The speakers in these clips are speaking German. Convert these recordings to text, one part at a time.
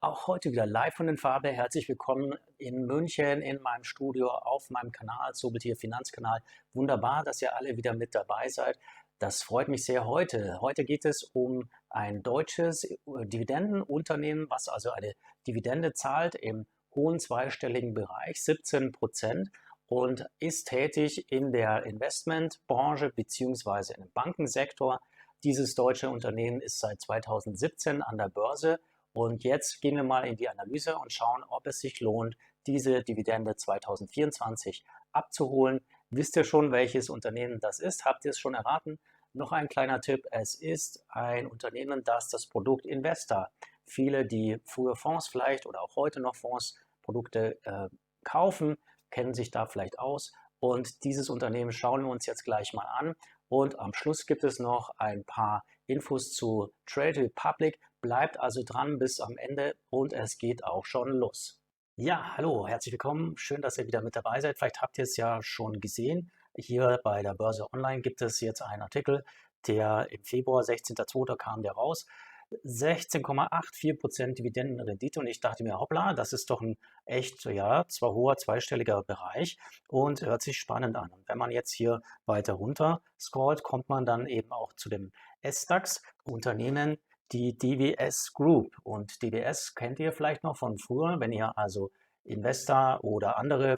Auch heute wieder live von den Farbe. Herzlich willkommen in München in meinem Studio auf meinem Kanal, Sobeltier Finanzkanal. Wunderbar, dass ihr alle wieder mit dabei seid. Das freut mich sehr heute. Heute geht es um ein deutsches Dividendenunternehmen, was also eine Dividende zahlt im hohen zweistelligen Bereich, 17%, und ist tätig in der Investmentbranche bzw. im Bankensektor. Dieses deutsche Unternehmen ist seit 2017 an der Börse. Und jetzt gehen wir mal in die Analyse und schauen, ob es sich lohnt, diese Dividende 2024 abzuholen. Wisst ihr schon, welches Unternehmen das ist? Habt ihr es schon erraten? Noch ein kleiner Tipp: Es ist ein Unternehmen, das das Produkt Investor, viele, die früher Fonds vielleicht oder auch heute noch Fondsprodukte kaufen, kennen sich da vielleicht aus. Und dieses Unternehmen schauen wir uns jetzt gleich mal an. Und am Schluss gibt es noch ein paar Infos zu Trade Republic. Bleibt also dran bis am Ende und es geht auch schon los. Ja, hallo, herzlich willkommen. Schön, dass ihr wieder mit dabei seid. Vielleicht habt ihr es ja schon gesehen. Hier bei der Börse Online gibt es jetzt einen Artikel, der im Februar, 16.02. kam der raus. 16,84% Dividendenrendite, und ich dachte mir, hoppla, das ist doch ein echt, ja, zwar hoher zweistelliger Bereich und hört sich spannend an. Und wenn man jetzt hier weiter runter scrollt, kommt man dann eben auch zu dem SDAX-Unternehmen, die DWS Group. Und DWS kennt ihr vielleicht noch von früher, wenn ihr also Investor oder andere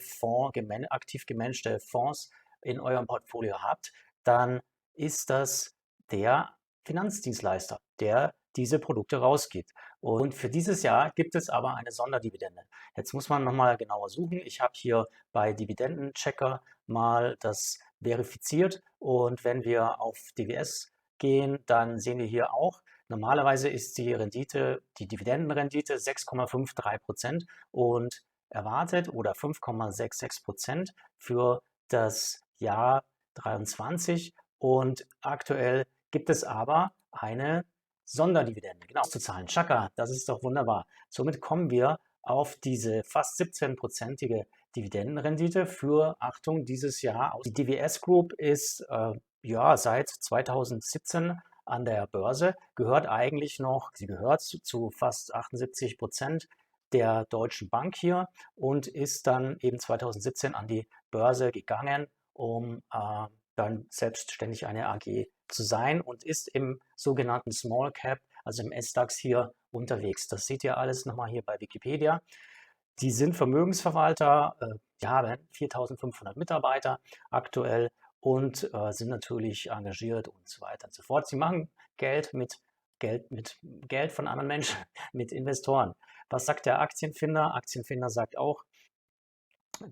aktiv gemanagte Fonds in eurem Portfolio habt, dann ist das der Finanzdienstleister, der diese Produkte rausgibt. Und für dieses Jahr gibt es aber eine Sonderdividende. Jetzt muss man nochmal genauer suchen. Ich habe hier bei Dividendenchecker mal das verifiziert, und wenn wir auf DWS gehen, dann sehen wir hier auch, normalerweise ist die Rendite, die Dividendenrendite 6,53% und erwartet oder 5,66% für das Jahr 23, und aktuell gibt es aber eine Sonderdividende, genau, zu zahlen. Chaka, das ist doch wunderbar. Somit kommen wir auf diese fast 17%ige Dividendenrendite für, Achtung, dieses Jahr. Die DWS Group ist ja seit 2017 an der Börse, gehört eigentlich noch, sie gehört zu fast 78% der Deutschen Bank hier und ist dann eben 2017 an die Börse gegangen, um dann selbstständig eine AG zu sein, und ist im sogenannten Small Cap, also im SDAX hier unterwegs. Das seht ihr alles nochmal hier bei Wikipedia. Die sind Vermögensverwalter, die haben 4.500 Mitarbeiter aktuell und sind natürlich engagiert und so weiter und so fort. Sie machen Geld von anderen Menschen, mit Investoren. Was sagt der Aktienfinder? Aktienfinder sagt auch,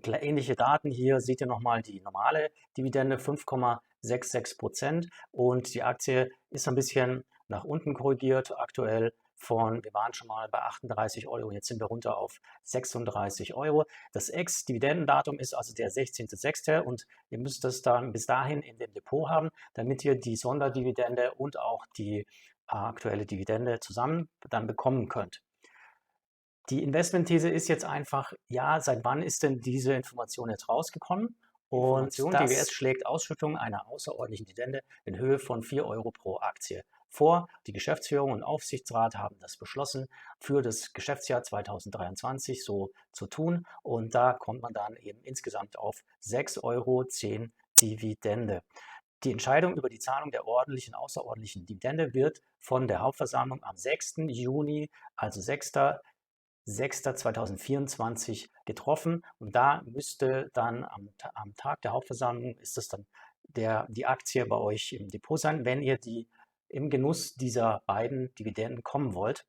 ähnliche Daten. Hier seht ihr nochmal die normale Dividende, 5,66%, und die Aktie ist ein bisschen nach unten korrigiert aktuell wir waren schon mal bei 38 Euro, jetzt sind wir runter auf 36 Euro. Das Ex-Dividendendatum ist also der 16.06. und ihr müsst es dann bis dahin in dem Depot haben, damit ihr die Sonderdividende und auch die aktuelle Dividende zusammen dann bekommen könnt. Die Investmentthese ist jetzt einfach, ja, seit wann ist denn diese Information jetzt rausgekommen? Und DWS schlägt Ausschüttung einer außerordentlichen Dividende in Höhe von 4 Euro pro Aktie vor. Die Geschäftsführung und Aufsichtsrat haben das beschlossen, für das Geschäftsjahr 2023 so zu tun. Und da kommt man dann eben insgesamt auf 6,10 Euro Dividende. Die Entscheidung über die Zahlung der ordentlichen, außerordentlichen Dividende wird von der Hauptversammlung am 6. Juni, also 6.2024 getroffen, und da müsste dann am Tag der Hauptversammlung ist es dann die Aktie bei euch im Depot sein, wenn ihr im Genuss dieser beiden Dividenden kommen wollt,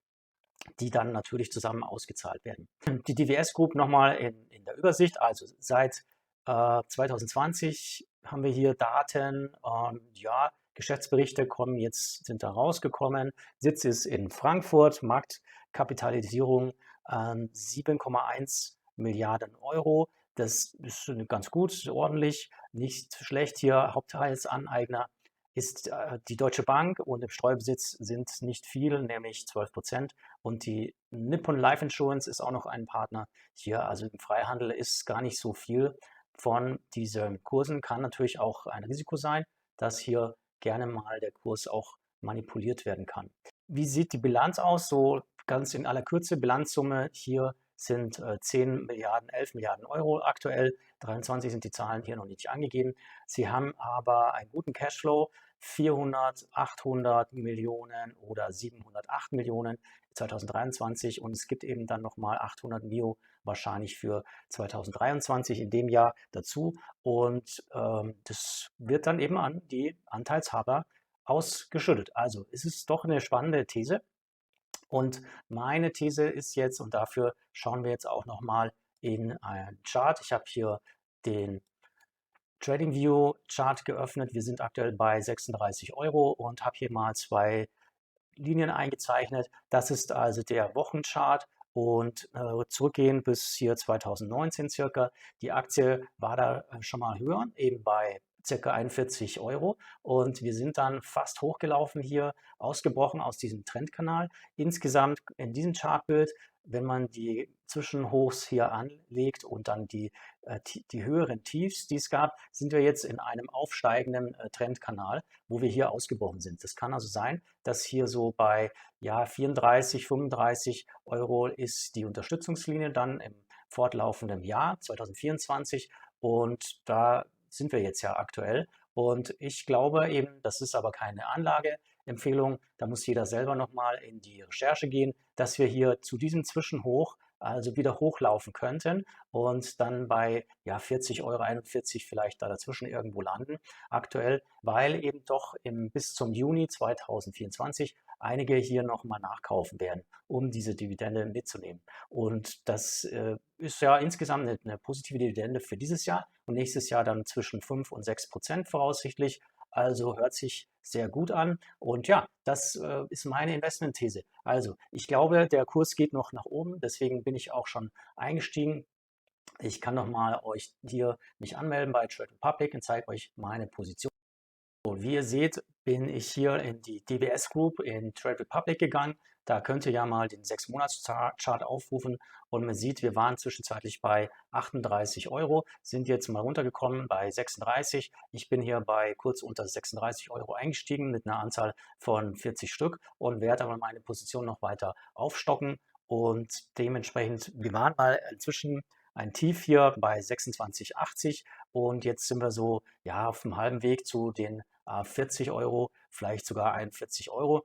die dann natürlich zusammen ausgezahlt werden. Die DWS Group nochmal in der Übersicht, also seit 2020 haben wir hier Daten, ja, Geschäftsberichte sind da rausgekommen. Sitz ist in Frankfurt, Marktkapitalisierung 7,1 Milliarden Euro. Das ist ganz gut, ordentlich, nicht schlecht hier. Hauptteilsaneigner ist die Deutsche Bank, und im Streubesitz sind nicht viel, nämlich 12%. Und die Nippon Life Insurance ist auch noch ein Partner hier. Also im Freihandel ist gar nicht so viel von diesen Kursen. Kann natürlich auch ein Risiko sein, dass hier gerne mal der Kurs auch manipuliert werden kann. Wie sieht die Bilanz aus? So ganz in aller Kürze, Bilanzsumme hier sind 10 Milliarden, 11 Milliarden Euro aktuell. 23 sind die Zahlen hier noch nicht angegeben. Sie haben aber einen guten Cashflow, 400, 800 Millionen oder 708 Millionen 2023 und es gibt eben dann nochmal 800 Mio wahrscheinlich für 2023 in dem Jahr dazu und das wird dann eben an die Anteilshaber ausgeschüttet. Also es ist doch eine spannende These. Und meine These ist jetzt, und dafür schauen wir jetzt auch nochmal in einen Chart. Ich habe hier den TradingView Chart geöffnet. Wir sind aktuell bei 36 Euro und habe hier mal zwei Linien eingezeichnet. Das ist also der Wochenchart und zurückgehen bis hier 2019 circa. Die Aktie war da schon mal höher, eben bei circa 41 Euro und wir sind dann fast hochgelaufen hier, ausgebrochen aus diesem Trendkanal. Insgesamt in diesem Chartbild, wenn man die Zwischenhochs hier anlegt und dann die höheren Tiefs, die es gab, sind wir jetzt in einem aufsteigenden Trendkanal, wo wir hier ausgebrochen sind. Das kann also sein, dass hier so bei 34, 35 Euro ist die Unterstützungslinie dann im fortlaufenden Jahr 2024 und da sind wir jetzt ja aktuell. Und ich glaube eben, das ist aber keine Anlageempfehlung, da muss jeder selber nochmal in die Recherche gehen, dass wir hier zu diesem Zwischenhoch also wieder hochlaufen könnten und dann bei 40 Euro, 41 vielleicht da dazwischen irgendwo landen aktuell, weil eben doch bis zum Juni 2024 einige hier nochmal nachkaufen werden, um diese Dividende mitzunehmen. Und das ist ja insgesamt eine positive Dividende für dieses Jahr und nächstes Jahr dann zwischen 5 und 6% voraussichtlich. Also hört sich sehr gut an. Und ja, das ist meine Investmentthese. Also ich glaube, der Kurs geht noch nach oben. Deswegen bin ich auch schon eingestiegen. Ich kann nochmal euch hier mich anmelden bei Trade Republic und zeige euch meine Position. So, wie ihr seht, bin ich hier in die DBS Group in Trade Republic gegangen. Da könnt ihr ja mal den 6-Monats-Chart aufrufen und man sieht, wir waren zwischenzeitlich bei 38 Euro, sind jetzt mal runtergekommen bei 36. Ich bin hier bei kurz unter 36 Euro eingestiegen mit einer Anzahl von 40 Stück und werde aber meine Position noch weiter aufstocken und dementsprechend, wir waren mal inzwischen ein Tief hier bei 26,80 und jetzt sind wir so auf dem halben Weg zu den 40 Euro, vielleicht sogar 41 Euro.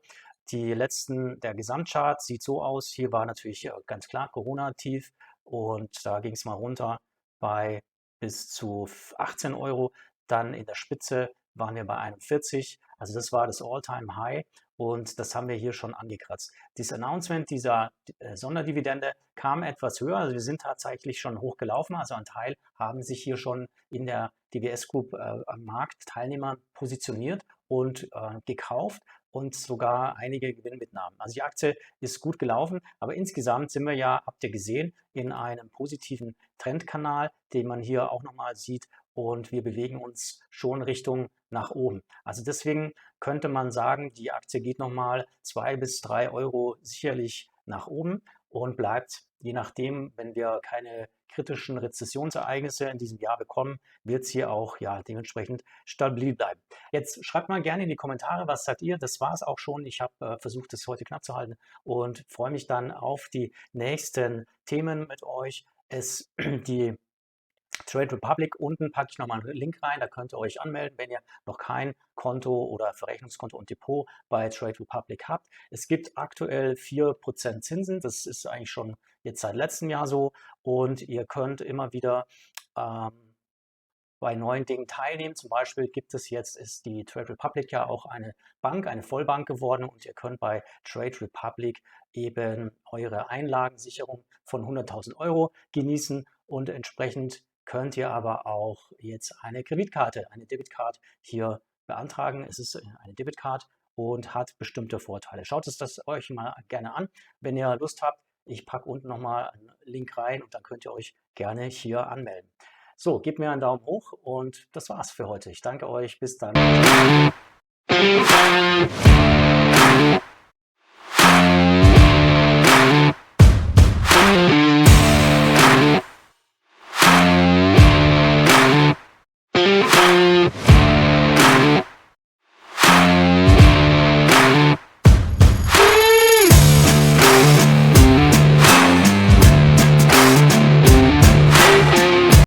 Der Gesamtchart sieht so aus, hier war natürlich ganz klar Corona-Tief und da ging es mal runter bei bis zu 18 Euro. Dann in der Spitze waren wir bei 41, also das war das All-Time-High und das haben wir hier schon angekratzt. Das Announcement dieser Sonderdividende kam etwas höher, also wir sind tatsächlich schon hochgelaufen, also ein Teil haben sich hier schon in der DBS Group am Markt Teilnehmer positioniert und gekauft und sogar einige Gewinnmitnahmen. Also die Aktie ist gut gelaufen, aber insgesamt sind wir ja, habt ihr gesehen, in einem positiven Trendkanal, den man hier auch nochmal sieht und wir bewegen uns schon Richtung nach oben. Also deswegen könnte man sagen, die Aktie geht nochmal 2 bis 3 Euro sicherlich nach oben und bleibt, je nachdem, wenn wir keine kritischen Rezessionsereignisse in diesem Jahr bekommen, wird es hier auch dementsprechend stabil bleiben. Jetzt schreibt mal gerne in die Kommentare, was sagt ihr? Das war es auch schon. Ich habe versucht, das heute knapp zu halten und freue mich dann auf die nächsten Themen mit euch. Die Trade Republic, unten packe ich nochmal einen Link rein, da könnt ihr euch anmelden, wenn ihr noch kein Konto oder Verrechnungskonto und Depot bei Trade Republic habt. Es gibt aktuell 4% Zinsen, das ist eigentlich schon jetzt seit letztem Jahr so und ihr könnt immer wieder bei neuen Dingen teilnehmen. Zum Beispiel ist die Trade Republic ja auch eine Bank, eine Vollbank geworden und ihr könnt bei Trade Republic eben eure Einlagensicherung von 100.000 Euro genießen und entsprechend könnt ihr aber auch jetzt eine Kreditkarte, eine Debitcard hier beantragen. Es ist eine Debitcard und hat bestimmte Vorteile. Schaut es das euch mal gerne an, wenn ihr Lust habt. Ich packe unten nochmal einen Link rein und dann könnt ihr euch gerne hier anmelden. So, gebt mir einen Daumen hoch und das war's für heute. Ich danke euch. Bis dann.